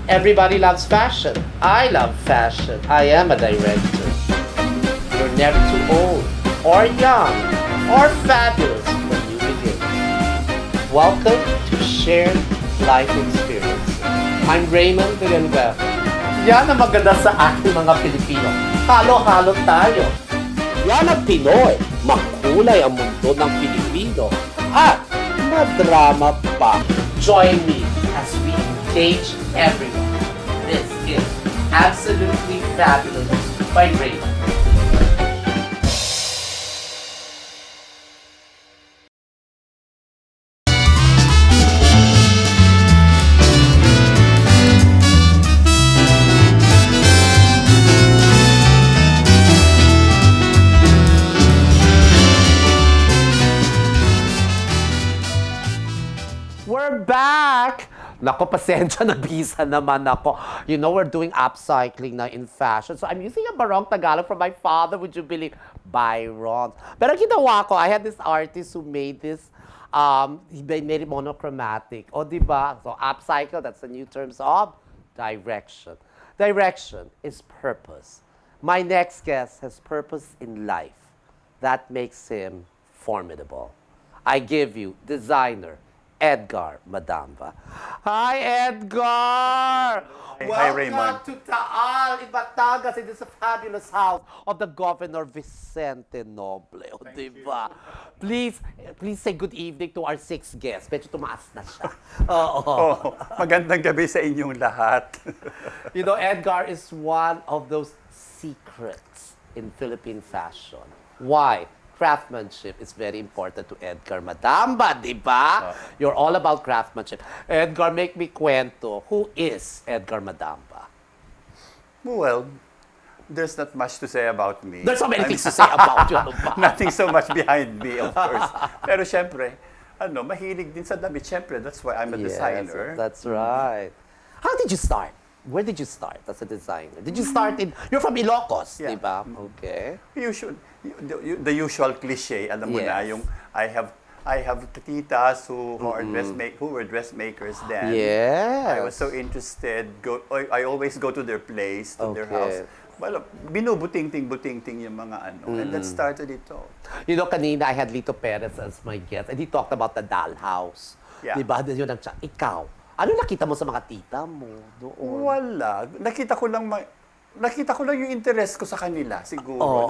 Everybody loves fashion. I love fashion. I am a director. You're never too old, or young, or fabulous when you begin. Welcome to Shared Life Experiences. I'm Raymond Villanueva. Yan ang maganda sa ating mga Pilipino. Halo-halo tayo. Yan ang Pinoy. Makulay ang mundo ng Pilipino. At madrama pa. Join me as we engage everyone. This is Absolutely Fabulous by Raymond. We're back! Nako, pasensya, nabisa naman ako. You know, we're doing upcycling na in fashion. So I'm using a barong Tagalog from my father, would you believe? Byron. Pero ginawa ko, I had this artist who made this, he made it monochromatic. O, diba? So upcycle, that's the new terms of direction. Direction is purpose. My next guest has purpose in life. That makes him formidable. I give you designer, Edgar Madamba. Hi, Edgar! Hi, Raymond. Welcome to Taal in Batangas. It is a fabulous house of the Governor Vicente Noble. O, diba? Please say good evening to our sixth guest. Medyo tumaas na siya. Oh, magandang gabi sa inyong lahat. You know, Edgar is one of those secrets in Philippine fashion. Why? Craftsmanship is very important to Edgar Madamba, di ba? You're all about craftsmanship. Edgar, make me kwento. Who is Edgar Madamba? Well, there's not much to say about me. There's so many things to say about you. Ano ba? Nothing so much behind me, of course. Pero syempre, mahilig din sa damit. Syempre, that's why I'm a designer. That's right. How did you start? Where did you start as a designer? Did you start in, you're from Ilocos, Yeah. di ba? Okay. The usual cliche, alam mo na, yung I have titas who were dressmakers then. Yes. I was so interested. I always go to their place, to their house. Well, binubuting-ting yung mga ano. And that started ito. You know, kanina I had Lito Perez as my guest and he talked about the dollhouse. Yeah. Di ba? Yun ang ikaw. Ano nakita mo sa mga tita mo doon? Wala. Nakita ko lang yung interest ko sa kanila, siguro.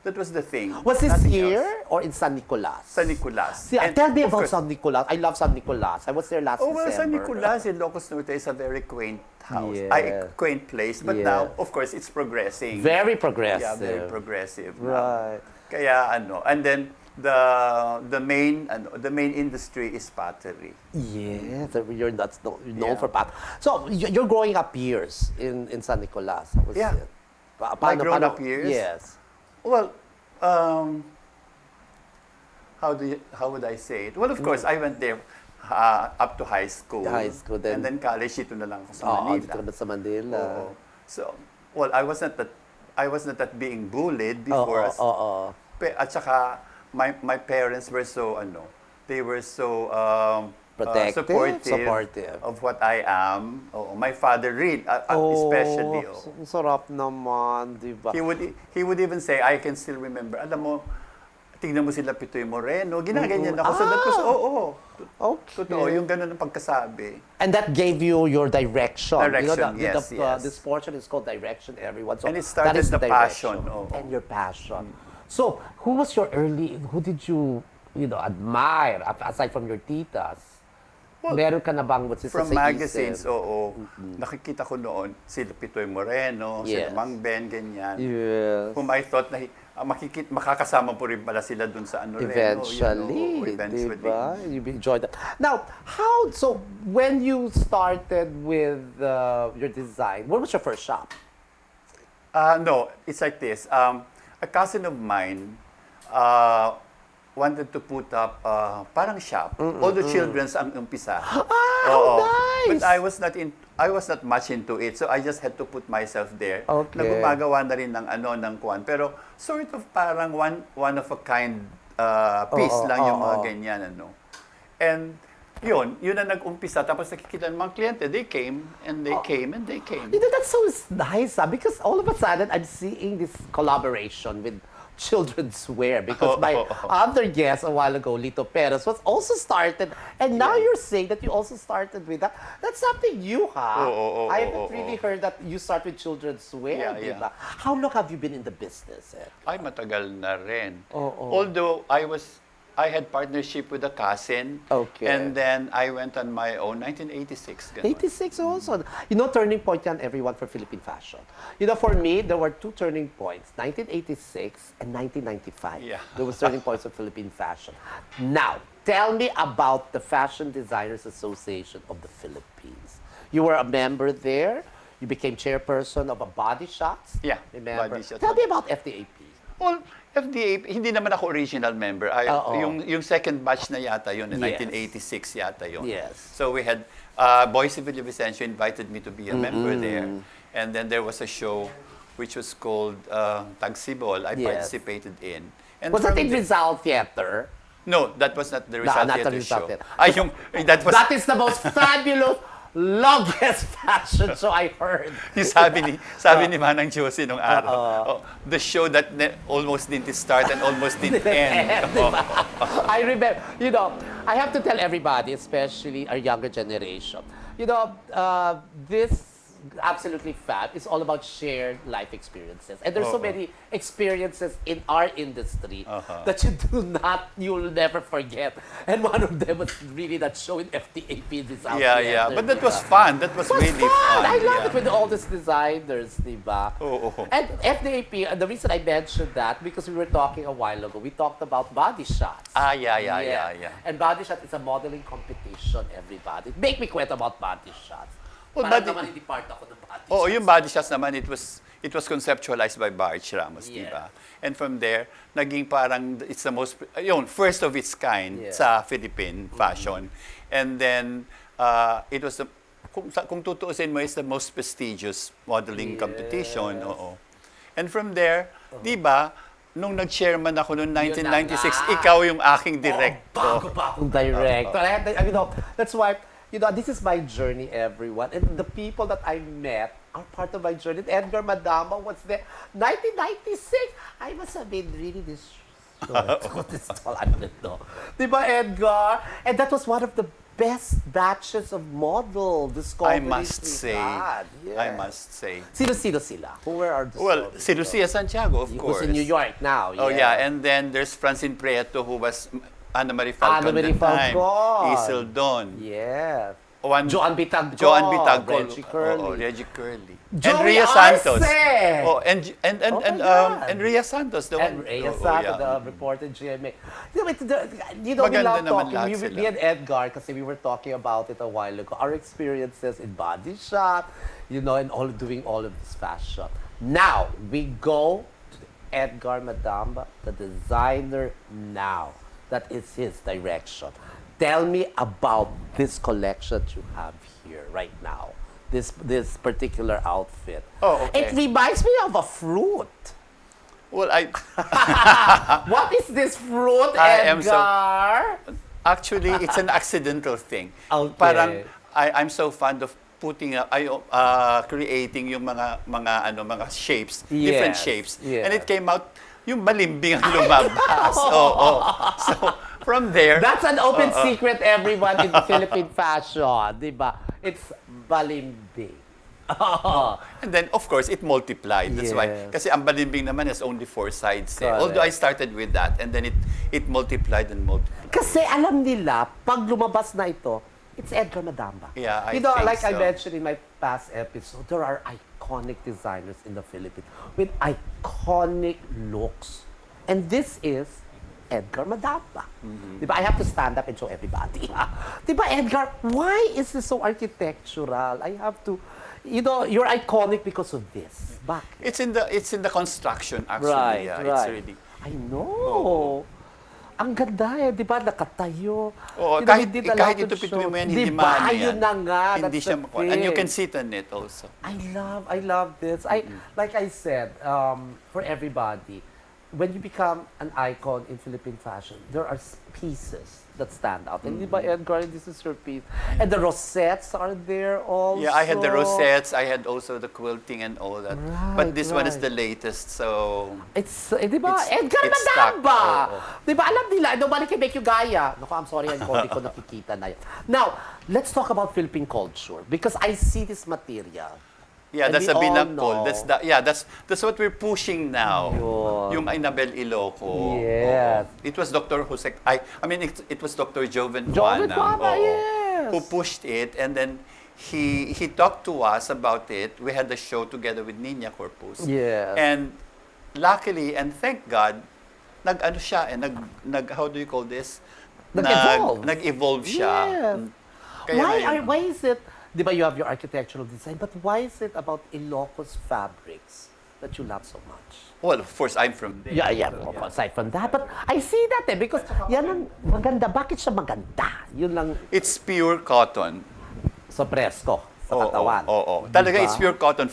That was the thing. Was this Nothing here else. or in San Nicolas? San Nicolas. See, tell me of about course- San Nicolas. I love San Nicolas. I was there last Oh, well, San December. Nicolas in Ilocos Norte is a very quaint house. Yes. Quaint place. But Yes. now, of course, it's progressing. Very progressive. Yeah, very progressive. Right. Kaya and then the main industry is pottery. Yes, you're known Yeah. for pat. So, you're growing up years in San Nicolas. Was Yeah. it? My grown-up years? Yes. Well, how would I say it? Well, of course, I went there up to high school. High school, then- And then college, ito na lang ako sa Oo, Manila. dito ka na sa Manila. Oo. So, well, I was not that being bullied before. At saka, my parents were so, they were so Protective? supportive of what I am. My father especially. Ang sarap naman, di ba? He would even say, I can still remember, alam mo, tingnan mo sila Pitoy Moreno, ginaganyan ako. So that was, Okay. totoo, yung ganun ang pagkasabi. And that gave you your direction. Direction, yes. This portion is called direction, everyone. So And it that started is the direction. passion. Oo. And your passion. So, who did you admire, aside from your titas? Meron ka na bang what's From sa magazines, isip? nakikita ko noon sila Pitoy Moreno, Yes. sila Mang Ben, ganyan. Yes. Whom I thought na makakasama po rin pala sila dun sa Eventually, eventually. diba? You enjoyed that. Now, when you started with your design, what was your first shop? No, it's like this. A cousin of mine wanted to put up parang shop. All the children's ang umpisa. Nice! But I was not much into it, so I just had to put myself there. Okay. Nagumagawa na rin ng kuwan. Pero sort of parang one of a kind piece lang yung mga ganyan, And yun na nag-umpisa. Tapos nakikita ng mga kliyente, they came, and they came, and they came. You know, that's so nice, because all of a sudden, I'm seeing this collaboration with children's wear, because my other guest a while ago, Lito Perez, was also started, and now you're saying that you also started with that. That's something new, I haven't really heard that you start with children's wear, diba? How long have you been in the business? Ay, matagal na rin. Although I had partnership with a cousin. Okay. And then I went on my own, 1986. Ganun. 86 also. You know, turning point yan, everyone, for Philippine fashion. You know, for me, there were two turning points, 1986 and 1995. Yeah. There was turning points of Philippine fashion. Now, tell me about the Fashion Designers Association of the Philippines. You were a member there. You became chairperson of a Body Shots. Yeah, Remember? Body Shots. Tell me about FDAP. Well, FDA, hindi naman ako original member. Yung second batch na yata yun, in 1986 yata yun. Yes. So we had, Boise Villavicencio invited me to be a member there. And then there was a show which was called Tagsibol. I participated in. And was that in Rizal Theater? No, that was not the Rizal not the Theater Rizal show. Theater. That is the most fabulous, longest fashion show I heard. Yung sabi ni Manang Josie nung araw. The show that almost didn't start and almost didn't end. I remember, you know, I have to tell everybody, especially our younger generation, you know, this absolutely fab is all about shared life experiences. And there's so many experiences in our industry that you'll never forget. And one of them was really that show in FTAP this Yeah. But that was fun. That was really fun. I love it with all these designers, diba? And FDAP, the reason I mentioned that, because we were talking a while ago, we talked about Body Shots. Yeah. And Body Shots is a modeling competition, everybody. Make me kwento about Body Shots. Well, Parang naman hindi part ako ng Body Shots. Yung Body Shots naman, it was conceptualized by Barch Ramos, diba? And from there, naging parang, it's the most, first of its kind sa Philippine fashion. And then, it was, kung tutuusin mo, it's the most prestigious modeling competition. And from there, diba, nung nag-chairman ako noong 1996, ikaw yung aking director. Bago pa akong director. You know, that's why, you know, this is my journey, everyone. And the people that I met are part of my journey. Edgar Madamba was there. 1996, I must have been really this tall. I don't know. Diba, Edgar? And that was one of the best batches of model discoveries I must say. Sino sila? Who were our Well, si Lucia Santiago, of course. Who's in New York now. And then there's Francine Prieto, who was Ana Marie Falcon at the time. Isel Don. Yes. Joan Bitagco, Reggie Curly. And Joey Rhea Santos. Arce! And Rhea Santos, the one. Rhea Santos, the reported GMA. We love talking. Me and Edgar, kasi we were talking about it a while ago. Our experiences in Body Shop, you know, and doing all of this fashion. Now, we go to Edgar Madamba, the designer now. That is his direction. Tell me about this collection that you have here right now. This particular outfit. Okay. It reminds me of a fruit. Well, What is this fruit, Edgar? Actually, it's an accidental thing. Okay. Parang I'm so fond of creating yung mga shapes, different shapes. And it came out yung balimbing ang lumabas. So, from there... That's an open secret, everyone, in Philippine fashion, diba? It's balimbing. And then, of course, it multiplied. That's why. Kasi ang balimbing naman has only 4 sides. Although I started with that, and then it multiplied and multiplied. Kasi alam nila, pag lumabas na ito, it's Edgar Madamba. Yeah, I You know, think like so. I mentioned in my past episode, there are iconic designers in the Philippines with iconic looks. And this is Edgar Madamba. Diba? I have to stand up and show everybody. Diba, Edgar, why is this so architectural? I have to, you know, you're iconic because of this. Bakit? It's in the construction, actually. Right. It's really... I know. Ang ganda di ba? Nakatayo. Kahit ito pituin mo yan, hindi maano yan. Yun na nga. Hindi siya makuha. And you can sit on it also. I love this. Like I said, for everybody, when you become an icon in Philippine fashion, there are pieces that stand out. And di ba, Edgar, this is your piece. And the rosettes are there also. Yeah, I had the rosettes. I had also the quilting and all that. Right, But this one is right. the latest, so... It's, di ba, It's- Edgar it's stuck. Madamba! Oo. Di ba, alam nila, nobody can make you gaya. Naku, I'm sorry, hindi ko nakikita na yun. Now, let's talk about Philippine culture because I see this material. Yeah, And that's we a all binakol. know. That's what we're pushing now. Yun. Yung Inabel Iloco. Yes. Oo. It was Dr. Jose, I mean, it was Dr. Joven Joven Juana, Juana, oo, yes. who pushed it, and then he talked to us about it. We had the show together with Nina Corpus. Yes. And luckily, and thank God, nag-ano siya, how do you call this? Nag-evolve. Nag-evolve siya. Yes. Kaya ngayon- Why is it, di ba you have your architectural design, but why is it about Ilocos fabrics that you love so much? Well, of course, I'm from there. Yeah, aside from that, but I see that because yan ang maganda. Bakit siya maganda? Yun lang It's pure cotton. sa presko, sa Oo, katawan. oo. Di Talaga, ba? it's pure cotton.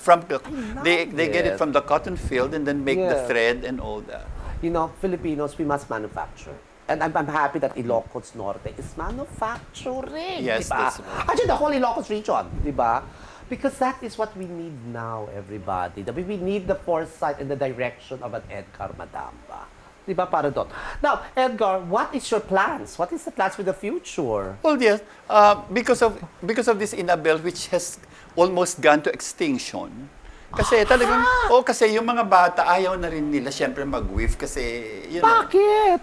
They get it. it from the cotton field and then make the Yes. thread and all that. You know, Filipinos, we must manufacture. And I'm happy that Ilocos Norte is manufacturing. Yes, di ba? that's right. Actually, the whole Ilocos region, di ba? Because that is what we need now, everybody. We need the foresight and the direction of an Edgar Madamba. Di ba, para doon? Now, Edgar, what is your plans? What is the plans for the future? Well, yes, because of this Inabel, which has almost gone to extinction. Kasi talagang, kasi yung mga bata, ayaw na rin nila siyempre mag-weave kasi, Bakit?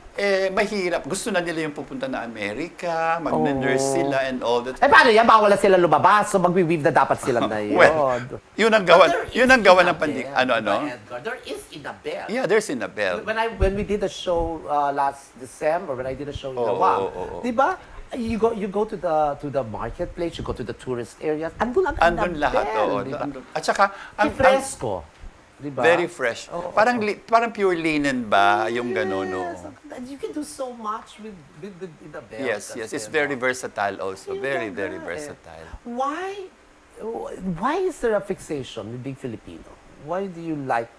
mahirap. Gusto na nila yung pupunta na Amerika, mag-nurse sila and all that. Eh, paano yan? Bawal na sila lumabas, so mag-weave na dapat sila na yun. Well, yun ang gawa ng pandig. Ano? Edgar, there is Inabel. Yeah, there's Inabel. When we did a show last December, when I did a show in Oo, Nawang, oo, oo. di ba? You go to the marketplace, you go to the tourist areas, andun ang Andun Inabel, lahat, oo. di ba? At saka, Si fresco, di ba? very fresh. Oo, Parang pure linen ba yung gano'n, no? Yes, and you can do so much with Inabel. Yes, kasi, it's no? very versatile also. Yun Very, na very nga eh. versatile. Why is there a fixation with being Filipino? Why do you like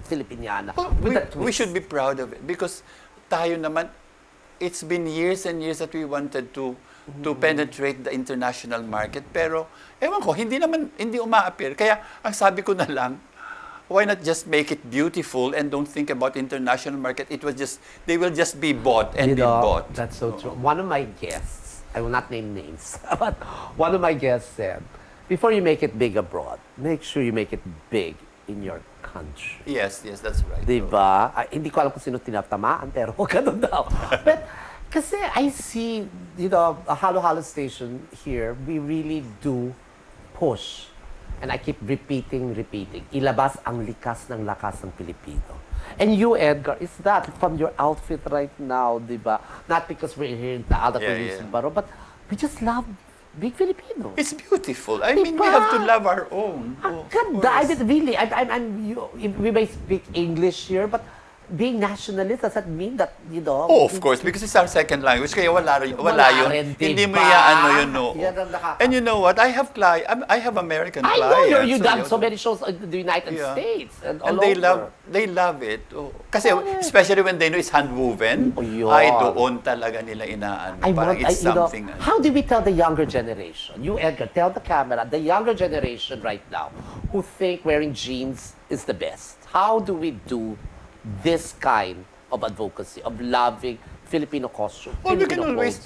Filipiniana? Well, with the we twist? should be proud of it because tayo naman, it's been years and years that we wanted to penetrate the international market. Pero, ewan ko, hindi uma-appear. Kaya, ang sabi ko na lang, why not just make it beautiful and don't think about international market? They will just be bought and be bought. That's so true. One of my guests, I will not name names, but one of my guests said, before you make it big abroad, make sure you make it big in your country. Yes, that's right. Diba? Hindi ko alam kung sino tinatamaan, pero ganun daw. But, kasi I see, a Halo-Halo station here, we really do push. And I keep repeating. Ilabas ang likas ng lakas ng Pilipino. And you, Edgar, is that from your outfit right now, di ba? Not because we're here in Taal, but we just love big Filipino. It's beautiful. I mean, we have to love our own. Ang ganda. I mean, really, we may speak English here, but being nationalist, does that mean that, Oh, of course, because it's our second language. Kaya wala yun. rin, Hindi mo diba? no. Yan ang And you know what? I have American I clients. know you done so many shows in the United Yeah. States and all And over. they love it. Kasi especially when they know it's hand-woven, Yun. ay doon talaga nila inaano. Parang it's something. How do we tell the younger generation? You, Edgar, tell the camera, the younger generation right now who think wearing jeans is the best. How do we do this kind of advocacy, of loving Filipino costume? Well, we can always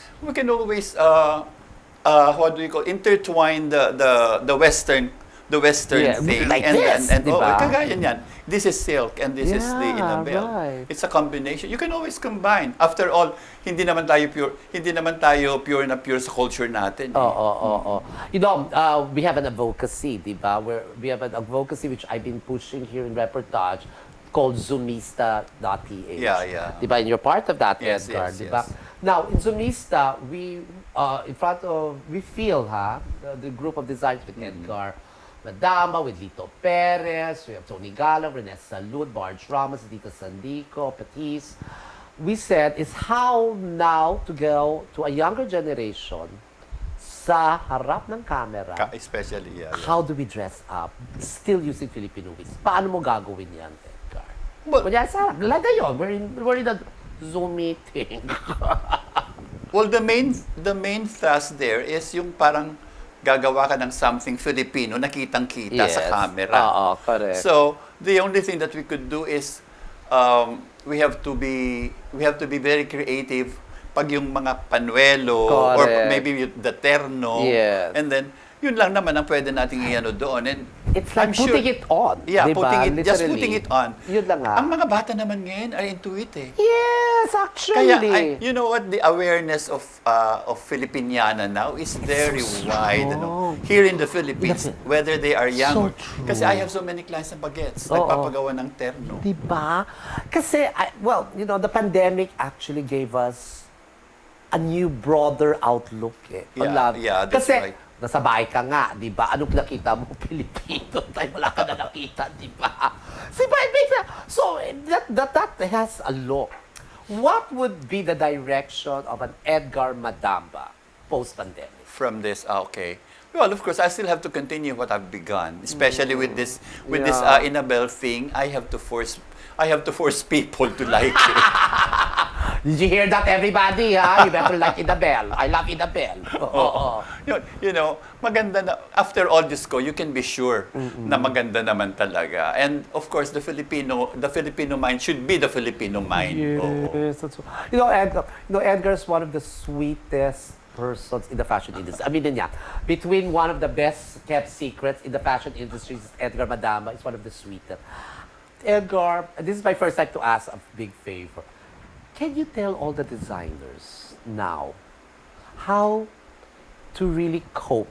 what do you call, intertwine the Western thing like and this, diba? kagaya niyan. This is silk and this is the Inabel. Right. It's a combination. You can always combine. After all, hindi naman tayo pure na pure sa culture natin. We have an advocacy, diba? We have an advocacy which I've been pushing here in reportage called Zoomista.ph. Yeah. Diba? And you're part of that, Yes, Edgar, yes, diba? yes. Now, in Zoomista, we feel, the group of designers with Edgar Madamba, with Lito Perez, we have Tony Galang, Rene Salud, Barge Ramos, Dita Sandico, Patis. We said is how now to go to a younger generation sa harap ng camera. Especially, yeah. How do we dress up still using Filipino ways? Paano mo gagawin yan, Edgar? Kunyari sa harap, lagay yun. We're in a Zoom meeting. Well, the main thrust there is yung parang gagawa ka ng something Filipino, nakitang-kita sa camera. Oo, correct. So, the only thing that we could do is we have to be very creative pag yung mga panuelo or Correct. maybe the terno. Yes. And then yun lang naman ang pwede nating iano doon. And It's like I'm sure- putting it on. Yeah, diba? just Literally. putting it on. Yun lang nga. Ang mga bata naman ngayon are into it eh. Yes, actually. Kaya, you know what, the awareness of Filipiniana now is very wide. Ano? Here in the Philippines, whether they are young. So true. Kasi I have so many clients na bagets, Oo. nagpapagawa ng terno. Diba? Kasi, the pandemic actually gave us a new, broader outlook eh. on Yeah, love. yeah, that's Kasi, right. nasa bahay ka nga, di ba? Anong nakita mo? Pilipino. Tayo wala ka na nakita, di ba? So, that has a look. What would be the direction of an Edgar Madamba post-pandemic? From this, okay. Well, of course, I still have to continue what I've begun, especially with this Yeah. Inabel thing. I have to force people to like it. Did you hear that, everybody? Ha? You better like Idabel. I love Idabel. Oo. You know, maganda na, after all this you can be sure na maganda naman talaga. And of course, the Filipino mind should be the Filipino mind. Oo. Yes, that's Edgar is one of the sweetest persons in the fashion industry. I mean, yeah, between one of the best kept secrets in the fashion industry, Edgar Madamba is one of the sweetest. Edgar, this is my first time to ask a big favor. Can you tell all the designers now how to really cope?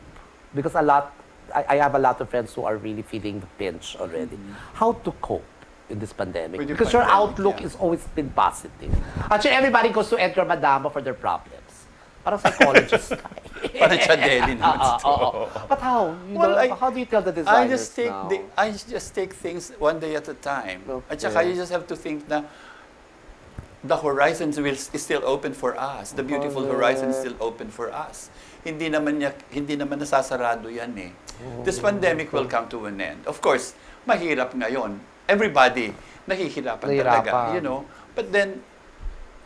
Because I have a lot of friends who are really feeling the pinch already. How to cope in this pandemic? With the Because your pandemic, outlook yeah. has always been positive. Actually, everybody goes to Edgar Madamba for their problems. Parang psychologist ka. Parang siya Delhi naman ito. But how? Well, How do you tell the designers now? I just take things one day at a time. At Okay. saka you just have to think na the horizon is still open for us. The beautiful horizon is still open for us. Hindi naman nasasarado yan eh. This pandemic will come to an end. Of course, mahirap ngayon. Everybody nahihirapan talaga, you know. But then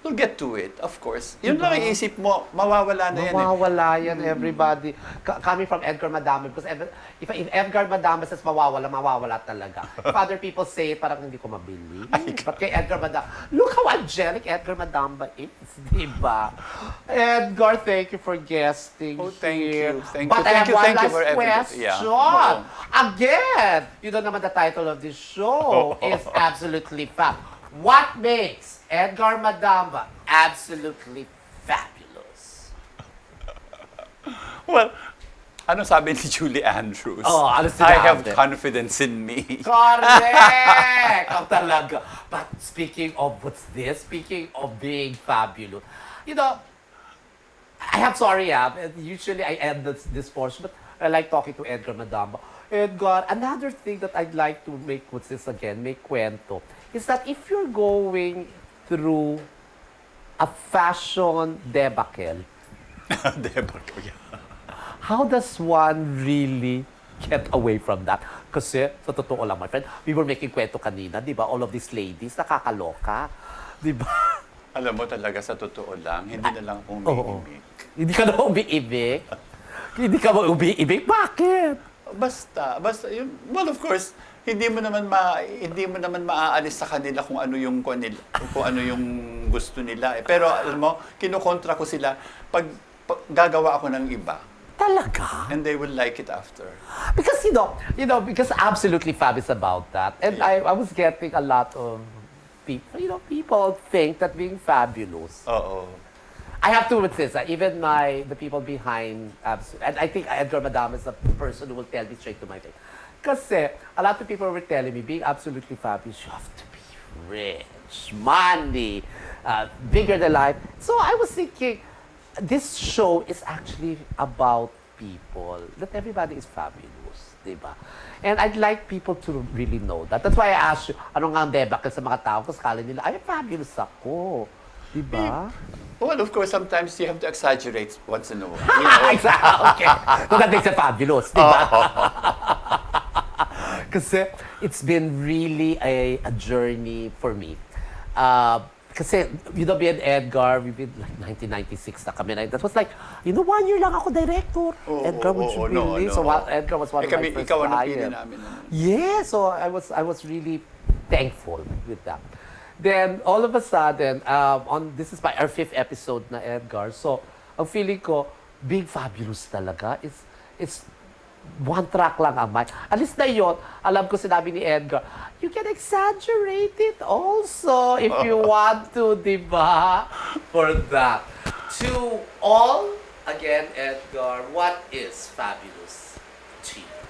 we'll get to it, of course. Yun lang iisip mo, mawawala na yan eh. Mawawala yan, everybody. Coming from Edgar Madamba, because if Edgar Madamba says mawawala talaga. If other people say it, parang hindi ko mabili. But kay Edgar Madamba, look how angelic Edgar Madamba is, di ba? Edgar, thank you for guesting Oh, thank here. you. Thank But you. I have Thank you. one Thank you last for everything. question. Yeah. Again, you know naman the title of this show is Absolutely Fab. What makes Edgar Madamba absolutely fabulous? Well, ano sabi ni Julie Andrews? Ano I have sinabi? confidence in me. Correct! Ang talaga. But speaking of what's this? Speaking of being fabulous, usually I end this portion, but I like talking to Edgar Madamba. Edgar, another thing that I'd like to make kwento, is that if you're going through a fashion debacle, Diba? Yeah. how does one really get away from that? Kasi, sa totoo lang, my friend, we were making kwento kanina, di ba? All of these ladies, nakakaloka. Di ba? Alam mo talaga sa totoo lang, hindi na lang akong Oo. umiimik. Hindi ka na umiibig? Hindi ka ba umiibig? Bakit? Basta yun, well of course, hindi mo naman maaalis sa kanila kung ano yung gusto nila eh. Pero alam mo, kinukontra ko sila pag gagawa ako ng iba. Talaga? And they will like it after. Because, because Absolutely Fab is about that. And Yeah. I was getting a lot of people think that being fabulous. Oo. I have to insist that even the people behind and I think Edgar Madama is the person who will tell me straight to my face. Kasi a lot of people were telling me being absolutely fabulous, you have to be rich, money, bigger than life. So I was thinking, this show is actually about people. That everybody is fabulous, diba? And I'd like people to really know that. That's why I asked you, ano nga ang debak sa mga tao? Kasi kala nila, ay, fabulous ako. Diba? Well, of course, sometimes you have to exaggerate once in a while. You know? Exactly. Okay. So that makes it fabulous, di ba? Kasi it's been really a journey for me. Kasi, me and Edgar, we've been like 1996 na kami. That was like, 1 year lang ako director. Edgar would should really. So Edgar was one of my first Ikaw ang napili clients. namin. Yeah, so I was really thankful with that. Then all of a sudden, this is our 5th episode na Edgar. So ang feeling ko, Big Fabulous talaga. It's one track lang ang mic. Alis na yun, alam ko sinabi ni Edgar, you can exaggerate it also if you want to, di ba? For that. To all, again, Edgar, what is fabulous to you?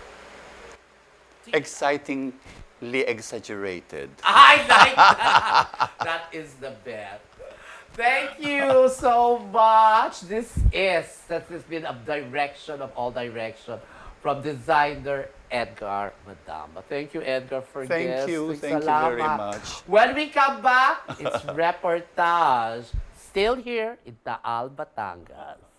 Excitingly exaggerated. I like that. That is the best. Thank you so much. This has been a direction of all direction from designer Edgar Madamba. Thank you, Edgar, for Thank this. you very much. When we come back, it's reportage. Still here in Taal, Batangas.